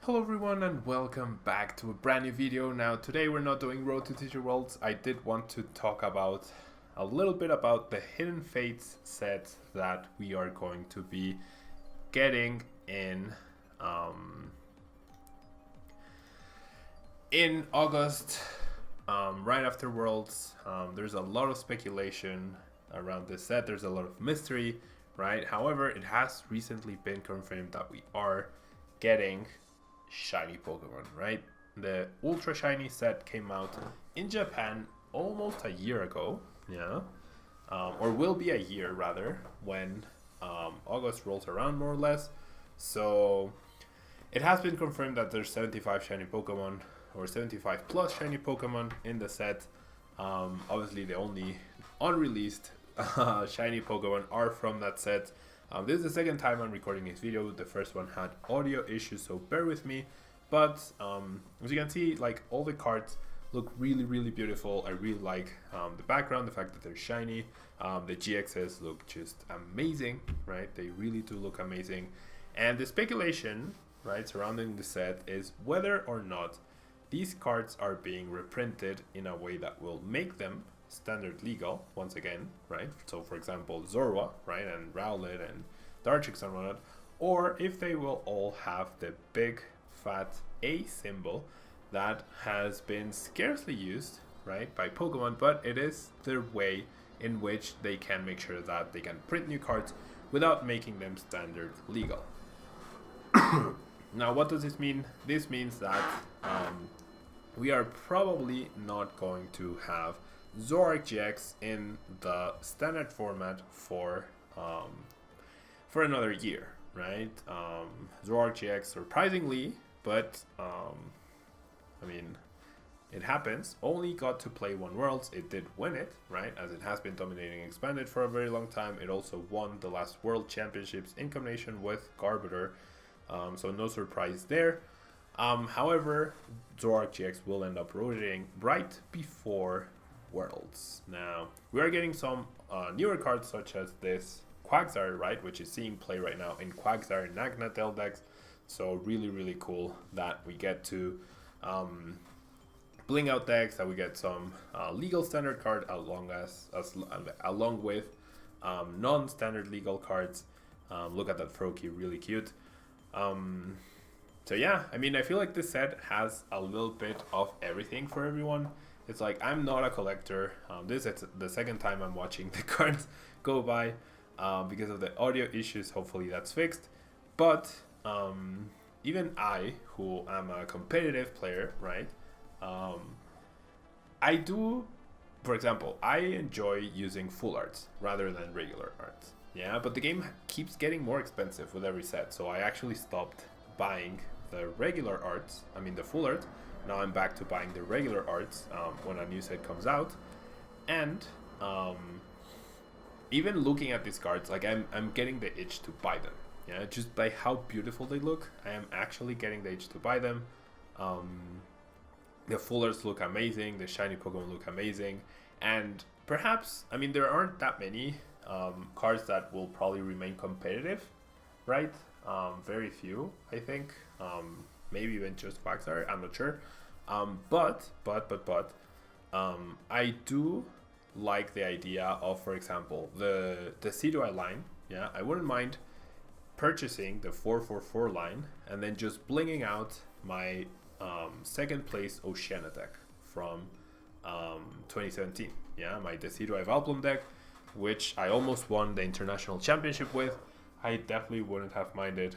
Hello everyone and welcome back to a brand new video. Now today we're not doing Road to TCG Worlds. I did want to talk about a little bit about the Hidden Fates set that we are going to be getting in August, right after Worlds. There's a lot of speculation around this set. There's a lot of mystery, right? However, it has recently been confirmed that we are getting shiny Pokemon, right? The Ultra Shiny set came out in Japan almost a year ago, or will be a year rather, when August rolls around more or less. So it has been confirmed that there's 75 shiny Pokemon, or 75 plus shiny Pokemon in the set. Obviously the only unreleased shiny Pokemon are from that set. This is the second time I'm recording this video. The first one had audio issues, so bear with me. But as you can see, like, all the cards look really beautiful. I really like the background, the fact that they're shiny. The GXs look just amazing, right? They really do look amazing. And the speculation, right, surrounding the set is whether or not these cards are being reprinted in a way that will make them standard legal once again, right? So for example, Zorua, right, and Rowlet and Dartrix and whatnot, or if they will all have the big fat A symbol that has been scarcely used, right, by Pokemon, but it is their way in which they can make sure that they can print new cards without making them standard legal. Now, what does this mean? This means that we are probably not going to have Zoroark GX in the standard format for another year, right? Zoroark GX, surprisingly, but I mean, it happens, only got to play one Worlds. It did win it, right, as it has been dominating Expanded for a very long time. It also won the last World Championships in combination with Garbodor, so no surprise there. However, Zoroark GX will end up rotating right before Worlds. Now, we are getting some newer cards such as this Quagsire, right, which is seeing play right now in Quagsire Nagnatel decks. So really cool that we get to bling out decks, that we get some legal standard card along with non-standard legal cards. Look at that Froakie, really cute. So yeah, I mean, I feel like this set has a little bit of everything for everyone. It's like, I'm not a collector. This is the second time I'm watching the cards go by because of the audio issues. Hopefully that's fixed. But even I, who am a competitive player, right? I do, for example, I enjoy using full arts rather than regular arts. Yeah, but the game keeps getting more expensive with every set. So I actually stopped buying the regular arts, I mean the full art. Now I'm back to buying the regular arts when a new set comes out. And even looking at these cards, like, I'm getting the itch to buy them. Yeah, just by how beautiful they look, I am actually getting the itch to buy them. The full arts look amazing, the shiny Pokemon look amazing. And perhaps, I mean, there aren't that many cards that will probably remain competitive, right? Very few, I think. Maybe even just Quagsire, I'm not sure. But I do like the idea of, for example, the Decidueye line. Yeah, I wouldn't mind purchasing the 444 line and then just blinging out my second place Oceania deck from 2017. Yeah, my Decidueye Valplum deck, which I almost won the international championship with. I definitely wouldn't have minded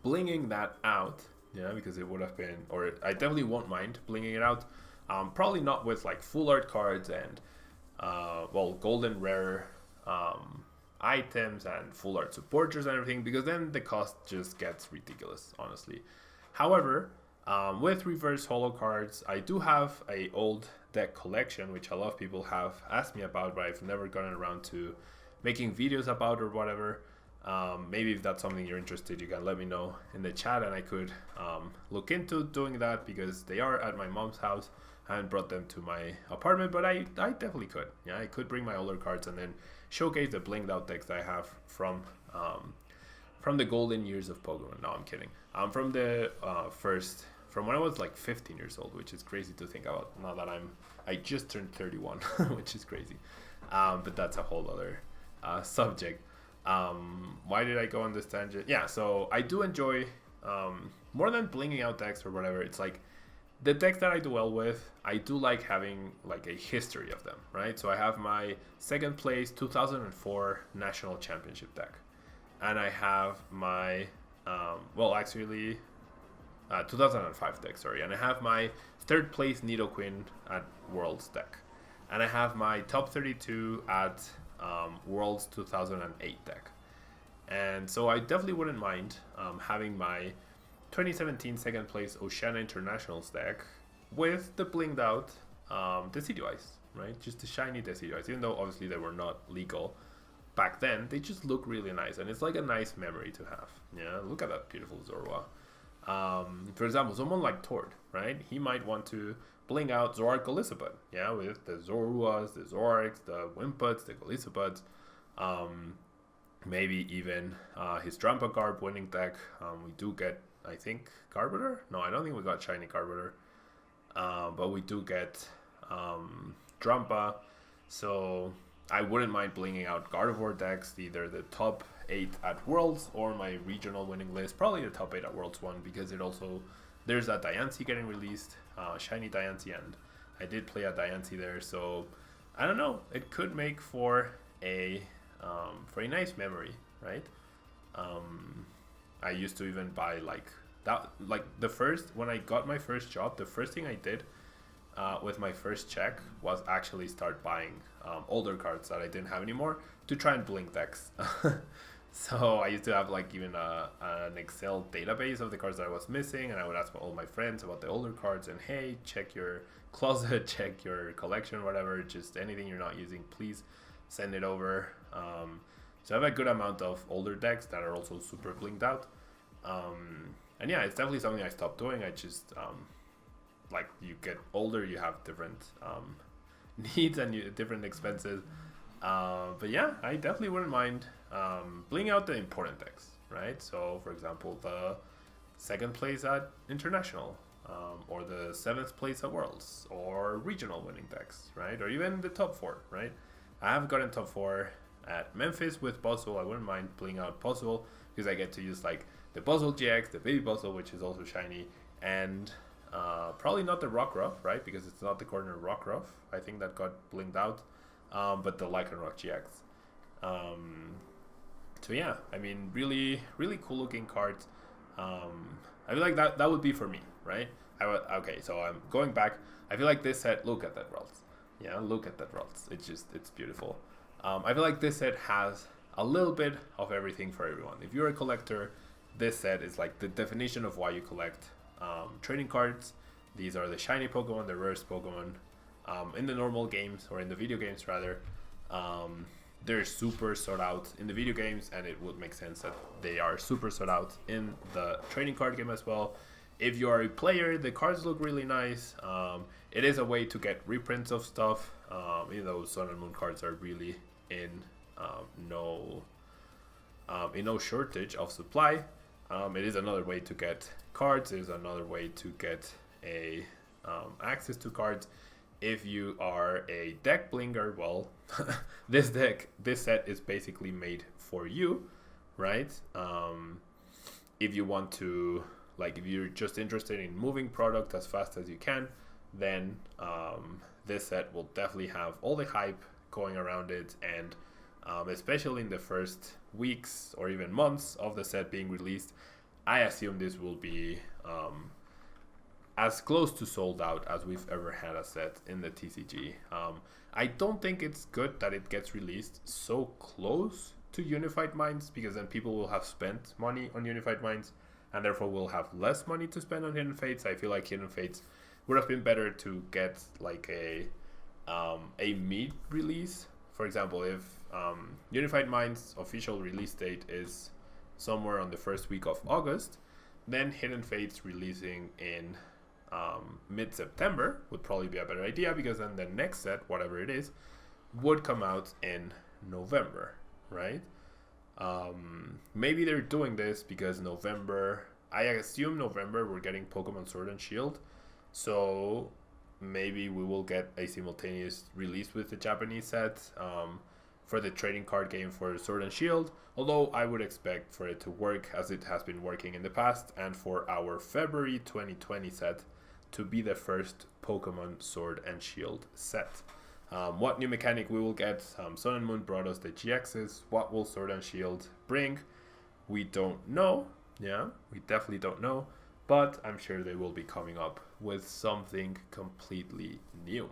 blinging that out, yeah, because it would have been, or I definitely won't mind blinging it out. Probably not with like full art cards and golden rare items and full art supporters and everything, because then the cost just gets ridiculous, honestly. However, with reverse holo cards, I do have a old deck collection, which a lot of people have asked me about, but I've never gotten around to making videos about or whatever. Maybe if that's something you're interested, you can let me know in the chat and I could look into doing that, because they are at my mom's house. I haven't brought them to my apartment, but I definitely could. Yeah, I could bring my older cards and then showcase the blinged out decks that I have from from the golden years of Pokemon. No, I'm kidding. From the from when I was like 15 years old, which is crazy to think about. Now that I just turned 31, which is crazy. But that's a whole other subject. Why did I go on this tangent? Yeah, so I do enjoy more than blinging out decks or whatever. It's like the decks that I do well with, I do like having like a history of them, right? So I have my second place 2004 National Championship deck. And I have my, 2005 deck, sorry. And I have my third place Nidoqueen at Worlds deck. And I have my top 32 at Worlds 2008 deck. And so I definitely wouldn't mind having my 2017 second place Oceania Internationals deck with the blinged out Decidueyes, right? Just the shiny Decidueyes, even though obviously they were not legal back then, they just look really nice, and it's like a nice memory to have. Yeah, look at that beautiful Zorua. For example, someone like Tord, right? He might want to bling out Zoroark Golisopod, yeah, with the Zoruas, the Zorarks, the Wimputs, the Golisopods, maybe even his Drampa Garb winning deck. We do get, I think, Carburetor? No, I don't think we got shiny Carburetor, but we do get Drampa, so I wouldn't mind blinging out Gardevoir decks, either the top 8 at Worlds or my regional winning list, probably the top 8 at Worlds one, because it also, there's that Diancie getting released, shiny Diancie, and I did play a Diancie there, so I don't know, it could make for a nice memory, right? I used to even buy like that, like when I got my first job, the first thing I did with my first check was actually start buying older cards that I didn't have anymore to try and blink decks. So I used to have like even an Excel database of the cards that I was missing, and I would ask all my friends about the older cards and, hey, check your closet, check your collection, whatever, just anything you're not using, please send it over. So I have a good amount of older decks that are also super blinked out. And yeah, it's definitely something I stopped doing. I just like, you get older, you have different needs and different expenses. But yeah, I definitely wouldn't mind bling out the important decks, right? So for example, the second place at International, or the 7th place at Worlds, or regional winning decks, right? Or even the top 4, right? I have gotten top 4 at Memphis with Puzzle. I wouldn't mind bling out Puzzle because I get to use like the Puzzle GX, the Baby Puzzle, which is also shiny, and probably not the Rockruff, right? Because it's not the corner Rockruff. I think that got blinged out, but the Lycanroc GX. So yeah, I mean, really, really cool looking cards. I feel like that would be for me, right? Okay, so I'm going back. I feel like this set, look at that Ralts. Yeah, look at that Ralts. It's beautiful. I feel like this set has a little bit of everything for everyone. If you're a collector, this set is like the definition of why you collect trading cards. These are the shiny Pokemon, the rarest Pokemon in the normal games, or in the video games rather. They're super sought out in the video games, and it would make sense that they are super sought out in the trading card game as well. If you are a player, the cards look really nice. It is a way to get reprints of stuff, even though Sun and Moon cards are really in no shortage of supply. It is another way to get cards. It is another way to get a access to cards. If you are a deck blinger, well, this set is basically made for you, right? If you want to, like, if you're just interested in moving product as fast as you can, then this set will definitely have all the hype going around it, and especially in the first weeks or even months of the set being released, I assume this will be as close to sold out as we've ever had a set in the TCG. I don't think it's good that it gets released so close to Unified Minds, because then people will have spent money on Unified Minds and therefore will have less money to spend on Hidden Fates. I feel like Hidden Fates would have been better to get like a mid-release. For example, if Unified Minds official release date is somewhere on the first week of August, then Hidden Fates releasing in mid-September would probably be a better idea, because then the next set, whatever it is, would come out in November, right? Maybe they're doing this because November, I assume November we're getting Pokemon Sword and Shield, so maybe we will get a simultaneous release with the Japanese set for the trading card game for Sword and Shield, although I would expect for it to work as it has been working in the past, and for our February 2020 set to be the first Pokemon Sword and Shield set. What new mechanic we will get? Sun and Moon brought us the GXs. What will Sword and Shield bring? We don't know. Yeah, we definitely don't know. But I'm sure they will be coming up with something completely new.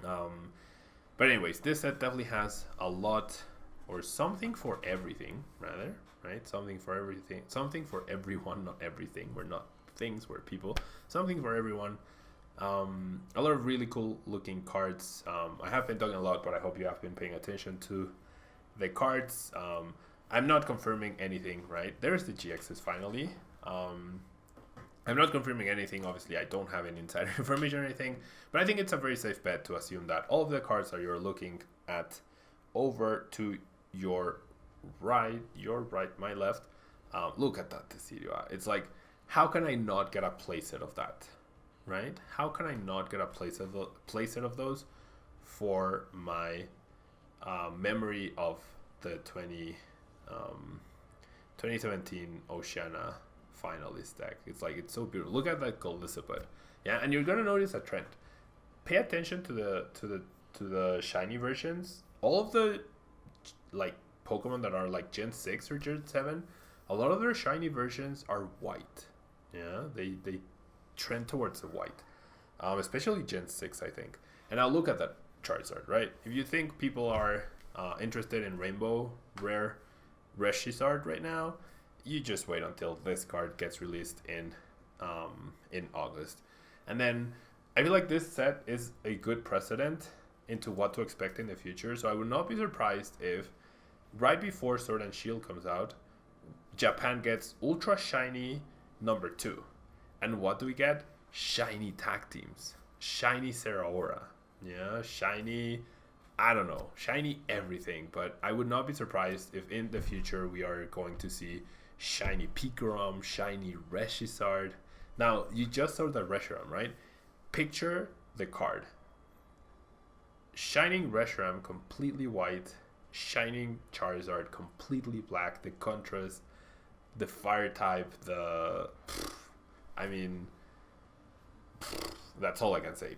But anyways, this set definitely has a lot, or something for everything, rather, right? Something for everything. Something for everyone, not everything. We're not things, we're people. Something for everyone. A lot of really cool looking cards. I have been talking a lot, but I hope you have been paying attention to the cards. I'm not confirming anything, right? There's the GXs finally. I'm not confirming anything. Obviously, I don't have any insider information or anything, but I think it's a very safe bet to assume that all of the cards that you're looking at over to your right, my left. Look at that Decidueye. It's like, how can I not get a playset of that? Right? How can I not get a playset of those for my memory of the 2017 Oceania finalist deck? It's like, it's so beautiful. Look at that Golisopod. Yeah, and you're gonna notice a trend. Pay attention to the shiny versions. All of the like Pokemon that are like Gen 6 or Gen 7, a lot of their shiny versions are white. Yeah, they trend towards the white, especially Gen 6, I think. And now look at that Charizard, right? If you think people are interested in Rainbow Rare Charizard right now, you just wait until this card gets released in August. And then I feel like this set is a good precedent into what to expect in the future. So I would not be surprised if right before Sword and Shield comes out, Japan gets Ultra Shiny number 2. And what do we get? Shiny tag teams. Shiny Zeraora. Yeah, shiny, I don't know, shiny everything. But I would not be surprised if in the future we are going to see shiny Pikarom, shiny Reshizzard. Now, you just saw the Reshiram, right? Picture the card. Shining Reshiram completely white, shining Charizard completely black. The contrast, the fire type, I mean, that's all I can say.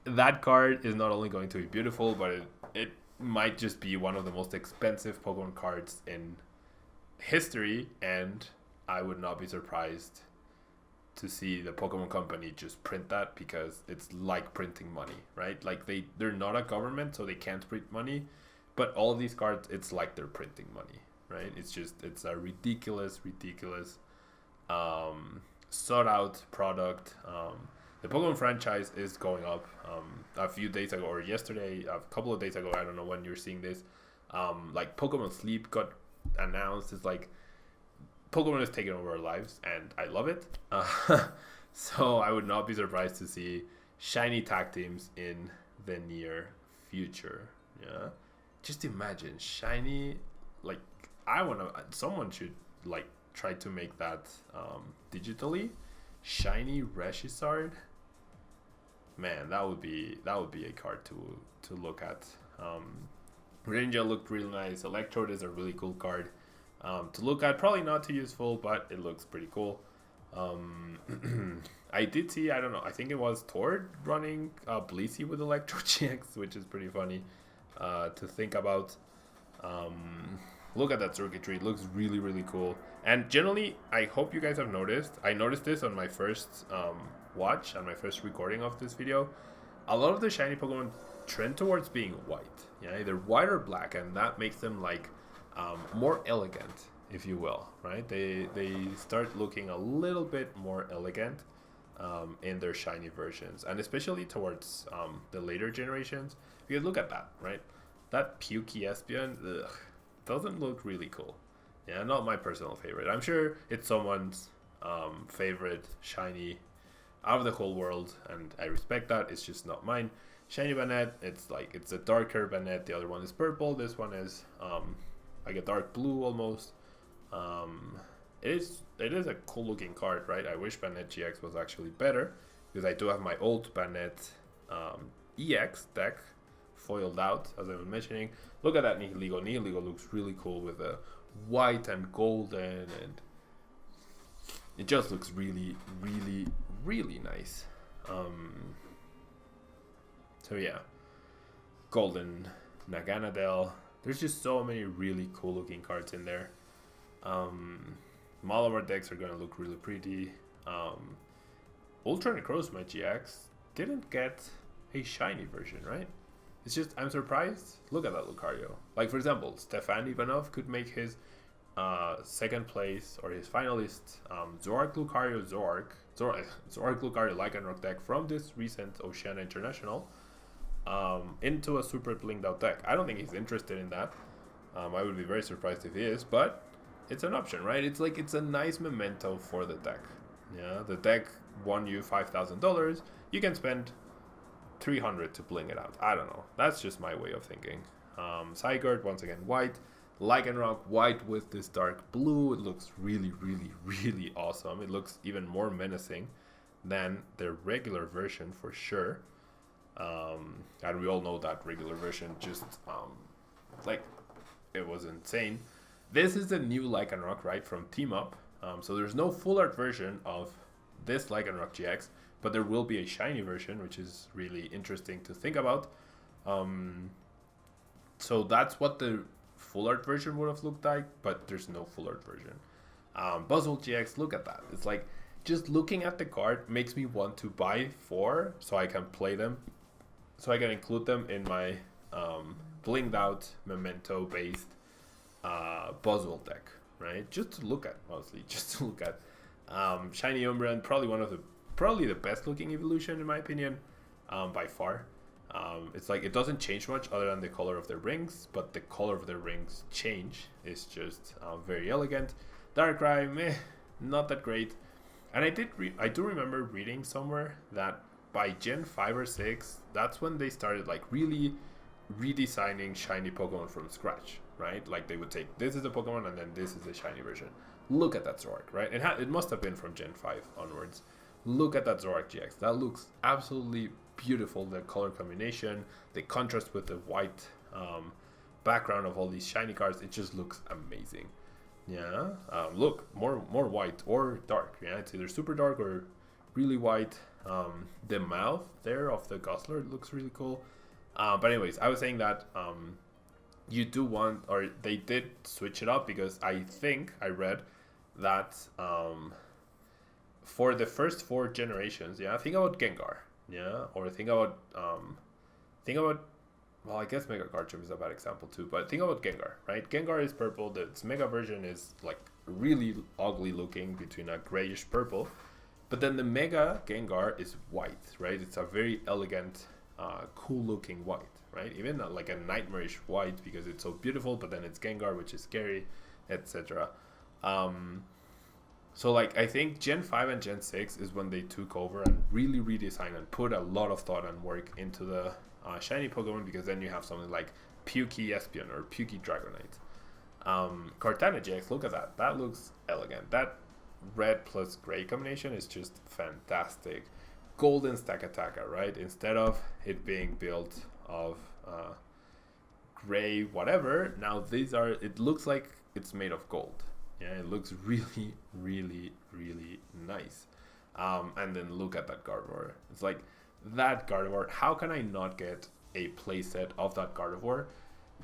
That card is not only going to be beautiful, but it might just be one of the most expensive Pokemon cards in history, and I would not be surprised to see the Pokemon Company just print that, because it's like printing money, right? Like they're not a government, so they can't print money, but all of these cards, it's like they're printing money, right? It's a ridiculous sought out product. The Pokemon franchise is going up. A few days ago, or yesterday, a couple of days ago, I don't know when you're seeing this, like Pokemon Sleep got announced. It's like Pokemon is taking over our lives, and I love it. So I would not be surprised to see shiny tag teams in the near future. Yeah, just imagine shiny. Like, someone should like try to make that digitally. Shiny Reshizzard. Man, that would be a card to look at. Greninja looked really nice. Electrode is a really cool card to look at. Probably not too useful, but it looks pretty cool. I did see, I don't know, I think it was Tord running Blissey with Electrode GX, which is pretty funny to think about. Look at that circuitry. It looks really, really cool. And generally, I hope you guys have noticed. I noticed this on my first watch, on my first recording of this video. A lot of the shiny Pokemon trend towards being white. Yeah, either white or black, and that makes them like more elegant, if you will, right? They start looking a little bit more elegant in their shiny versions, and especially towards the later generations. Because look at that, right? That pukey Espeon, doesn't look really cool. Yeah, not my personal favorite. I'm sure it's someone's favorite shiny out of the whole world, and I respect that. It's just not mine. Shiny Banette, it's a darker Banette. The other one is purple. This one is like a dark blue almost. It is a cool looking card, right? I wish Banette GX was actually better because I do have my old Banette EX deck foiled out, as I was mentioning. Look at that Nihiligo. Nihiligo looks really cool with the white and golden, and it just looks really, really, really nice. So yeah, golden Naganadel. There's just so many really cool looking cards in there. All of our decks are gonna look really pretty. Ultra Necrozma GX didn't get a shiny version, right? It's just, I'm surprised. Look at that Lucario. Like, for example, Stefan Ivanov could make his second place or his finalist Zork Lucario Lycanroc deck from this recent Oceania International into a super blinged out deck. I don't think he's interested in that. I would be very surprised if he is, but it's an option, right? It's like, it's a nice memento for the deck. Yeah, the deck won you $5,000. You can spend $300 to bling it out. I don't know. That's just my way of thinking. Zygarde, once again, white. Lycanroc, white with this dark blue. It looks really, really, really awesome. It looks even more menacing than the regular version for sure. And we all know that regular version just, like, it was insane. This is the new Lycanroc, right, from Team Up. So there's no full art version of this Lycanroc GX, but there will be a shiny version, which is really interesting to think about. So that's what the full art version would have looked like, but there's no full art version. Buzzwole GX, look at that. It's like, just looking at the card makes me want to buy 4 so I can play them, so I can include them in my blinged out memento based Buzzwole deck, right? Just to look at, mostly just to look at. Shiny Umbreon, probably the best looking evolution in my opinion, by far. It's like, it doesn't change much other than the color of the rings, but the color of the rings change is just very elegant. Darkrai, meh, not that great. And I do remember reading somewhere that by Gen 5 or 6, that's when they started like really redesigning shiny Pokemon from scratch, right? Like, they would take, this is a Pokemon and then this is the shiny version. Look at that Zoroark, right? It must have been from Gen 5 onwards. Look at that Zoroark GX. That looks absolutely beautiful. The color combination, the contrast with the white background of all these shiny cards, it just looks amazing. Yeah. Look, more white or dark. Yeah, it's either super dark or really white. The mouth there of the Gosler looks really cool. But anyways, I was saying that you do want, or they did switch it up, because I think I read that for the first 4 generations, yeah, think about Gengar, yeah, or think about well, I guess Mega Garchomp is a bad example too, but think about Gengar, right? Gengar is purple. Its Mega version is like really ugly looking, between a grayish purple, but then the Mega Gengar is white, right? It's a very elegant, cool looking white, right? Even like a nightmarish white, because it's so beautiful, but then it's Gengar, which is scary, etc. So like, I think Gen 5 and Gen 6 is when they took over and really redesigned and put a lot of thought and work into the shiny Pokemon, because then you have something like Pukey Espeon or Pukey Dragonite. Cortana GX, look at that. That looks elegant. That red plus gray combination is just fantastic. Golden Stakataka, right? Instead of it being built of gray whatever, now it looks like it's made of gold. Yeah, it looks really, really, really nice. And then look at that Gardevoir. It's like, that Gardevoir, how can I not get a playset of that Gardevoir?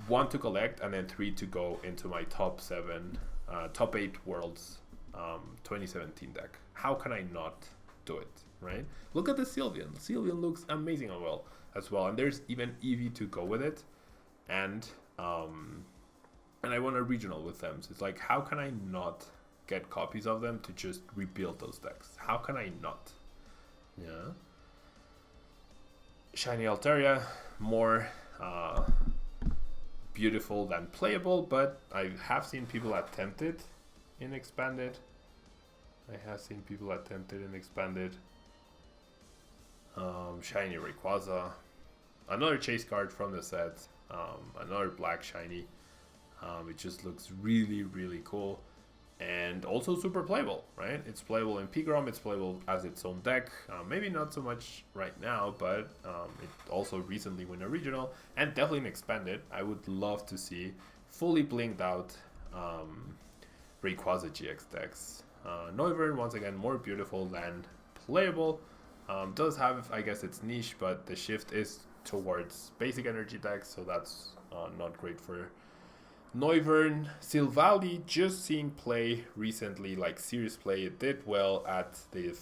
1 to collect, and then 3 to go into my top 8 worlds 2017 deck. How can I not do it, right? Look at the Sylveon. Sylveon looks amazing as well. And there's even Eevee to go with it. And I want a regional with them. So it's like, how can I not get copies of them to just rebuild those decks? How can I not? Yeah. Shiny Altaria, more beautiful than playable, but I have seen people attempt it in Expanded. Shiny Rayquaza. another chase card from the set, another black shiny. It just looks really, really cool. And also super playable, right? It's playable in Pigrom, it's playable as its own deck. Maybe not so much right now, but it also recently won a regional and definitely an expanded. I would love to see fully blinged out Rayquaza GX decks. Noivern, once again, more beautiful than playable. Does have, I guess, its niche, but the shift is towards basic energy decks, so that's not great for Noivern. Silvally, just seeing play recently, like serious play. It did well at the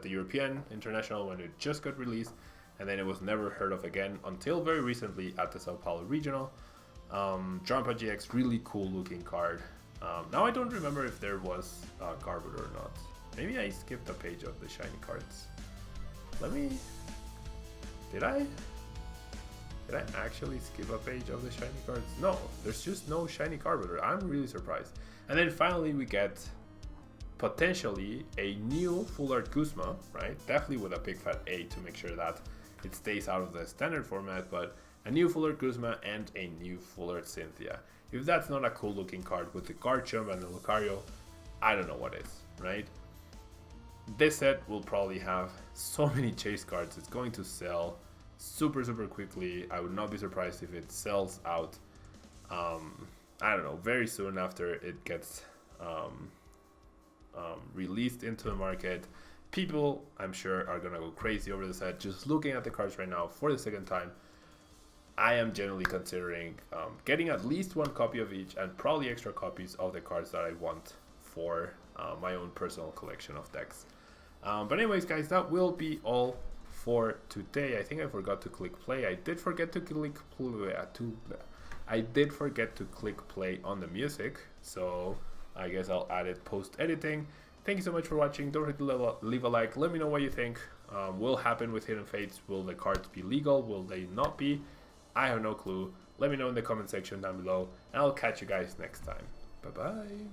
European International when it just got released, and then it was never heard of again until very recently at the Sao Paulo Regional. Drampa GX, really cool looking card. Now I don't remember if there was Garbage or not. Maybe I skipped a page of the shiny cards. Did I actually skip a page of the shiny cards? No, there's just no shiny Carburetor. I'm really surprised. And then finally we get potentially a new full art Guzma, right? Definitely with a big fat A to make sure that it stays out of the standard format, but a new full art Guzma and a new full art Cynthia. If that's not a cool looking card with the Garchomp and the Lucario, I don't know what is, right? This set will probably have so many chase cards. It's going to sell super quickly. I would not be surprised if it sells out I don't know, very soon after it gets released into the market. People, I'm sure, are gonna go crazy over the set. Just looking at the cards right now for the second time, I am generally considering getting at least one copy of each and probably extra copies of the cards that I want for my own personal collection of decks. But anyways, guys, that will be all for today. I think I forgot to click play. I did forget to click play on the music, so I guess I'll add it post editing. Thank you so much for watching. Don't forget to leave a like. Let me know what you think will happen with Hidden Fates. Will the cards be legal? Will they not be? I have no clue. Let me know in the comment section down below, and I'll catch you guys next time. Bye bye.